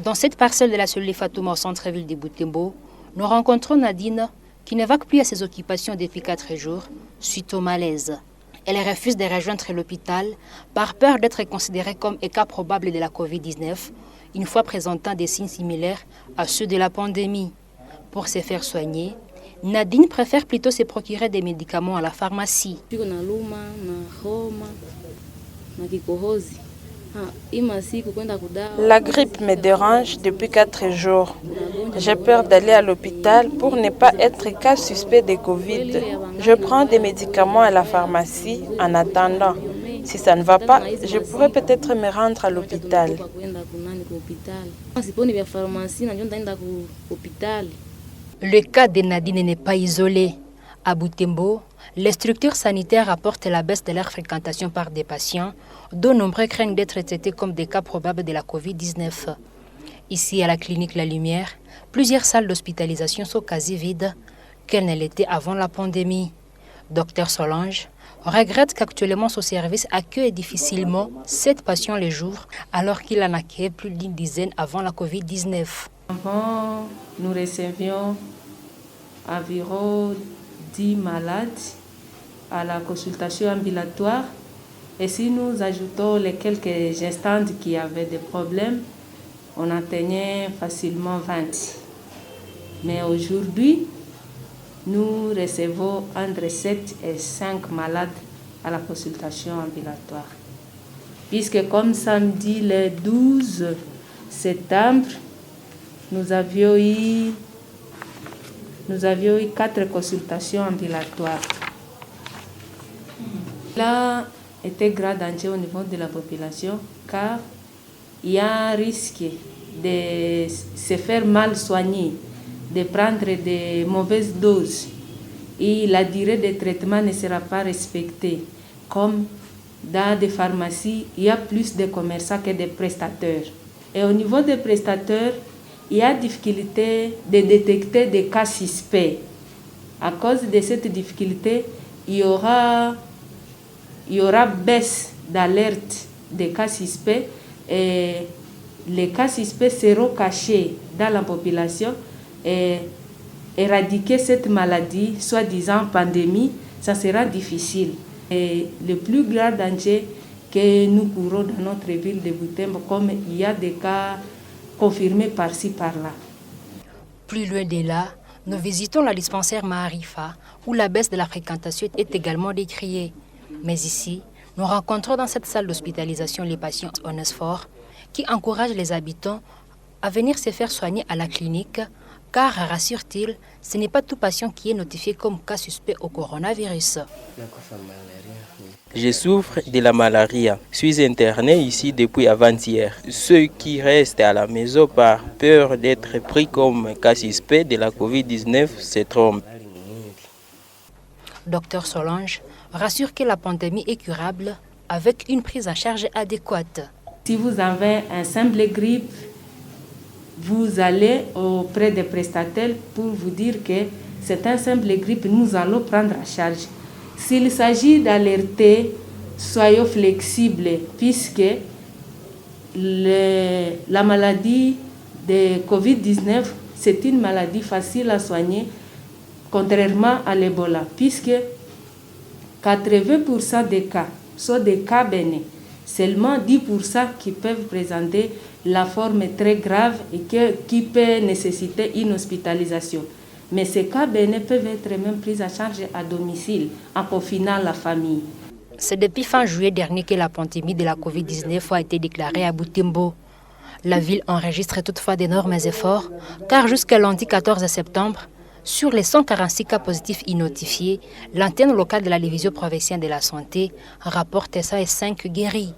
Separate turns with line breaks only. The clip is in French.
Dans cette parcelle de la cellule Fatouma au centre-ville de Butembo, nous rencontrons Nadine qui ne va plus à ses occupations depuis 4 jours suite au malaise. Elle refuse de rejoindre l'hôpital par peur d'être considérée comme un cas probable de la Covid-19, une fois présentant des signes similaires à ceux de la pandémie. Pour se faire soigner, Nadine préfère plutôt se procurer des médicaments à la pharmacie.
La grippe me dérange depuis 4 jours. J'ai peur d'aller à l'hôpital pour ne pas être cas suspect de Covid. Je prends des médicaments à la pharmacie en attendant. Si ça ne va pas, je pourrais peut-être me rendre à l'hôpital.
Le cas de Nadine n'est pas isolé. À Butembo, les structures sanitaires rapportent la baisse de leur fréquentation par des patients, dont nombreux craignent d'être traités comme des cas probables de la Covid-19. Ici, à la clinique La Lumière, plusieurs salles d'hospitalisation sont quasi vides, qu'elles ne l'étaient avant la pandémie. Dr Solange regrette qu'actuellement son service accueille difficilement 7 patients les jours, alors qu'il en accueillait plus d'une dizaine avant la Covid-19.
Avant, nous recevions environ 10 malades à la consultation ambulatoire. Et si nous ajoutons les quelques gestantes qui avaient des problèmes, on atteignait facilement 20. Mais aujourd'hui, nous recevons entre 7 et 5 malades à la consultation ambulatoire. Puisque comme samedi le 12 septembre, nous avions eu 4 consultations ambulatoires. Là était grand danger au niveau de la population car il y a un risque de se faire mal soigner, de prendre de mauvaises doses et la durée de traitement ne sera pas respectée. Comme dans des pharmacies, il y a plus de commerçants que de prestataires. Et au niveau des prestataires, il y a difficulté de détecter des cas suspects. À cause de cette difficulté, il y aura baisse d'alerte des cas suspects et les cas suspects seront cachés dans la population et éradiquer cette maladie, soi-disant pandémie, ça sera difficile. Et le plus grand danger que nous courons dans notre ville de Butembo, comme il y a des cas confirmés par-ci, par-là.
Plus loin de là, nous visitons la dispensaire Maharifa, où la baisse de la fréquentation est également décriée. Mais ici, nous rencontrons dans cette salle d'hospitalisation les patients Onesphore qui encouragent les habitants à venir se faire soigner à la clinique, car, rassure-t-il, ce n'est pas tout patient qui est notifié comme cas suspect au coronavirus.
Je souffre de la malaria. Je suis interné ici depuis avant-hier. Ceux qui restent à la maison par peur d'être pris comme cas suspect de la Covid-19 se trompent.
Dr Solange rassure que la pandémie est curable avec une prise en charge adéquate.
Si vous avez un simple grippe, vous allez auprès des prestataires pour vous dire que c'est un simple grippe, nous allons prendre en charge. S'il s'agit d'alerter, soyons flexibles puisque la maladie de Covid-19, c'est une maladie facile à soigner, contrairement à l'Ebola, puisque 80% des cas sont des cas bénins. Seulement 10% qui peuvent présenter la forme très grave et qui peut nécessiter une hospitalisation. Mais ces cas bénins peuvent être même pris en charge à domicile en confinant la famille.
C'est depuis fin juillet dernier que la pandémie de la Covid-19 a été déclarée à Butembo. La ville enregistre toutefois d'énormes efforts, car jusqu'à lundi 14 septembre, sur les 146 cas positifs identifiés, l'antenne locale de la division provinciale de la santé rapporte 105 guéris.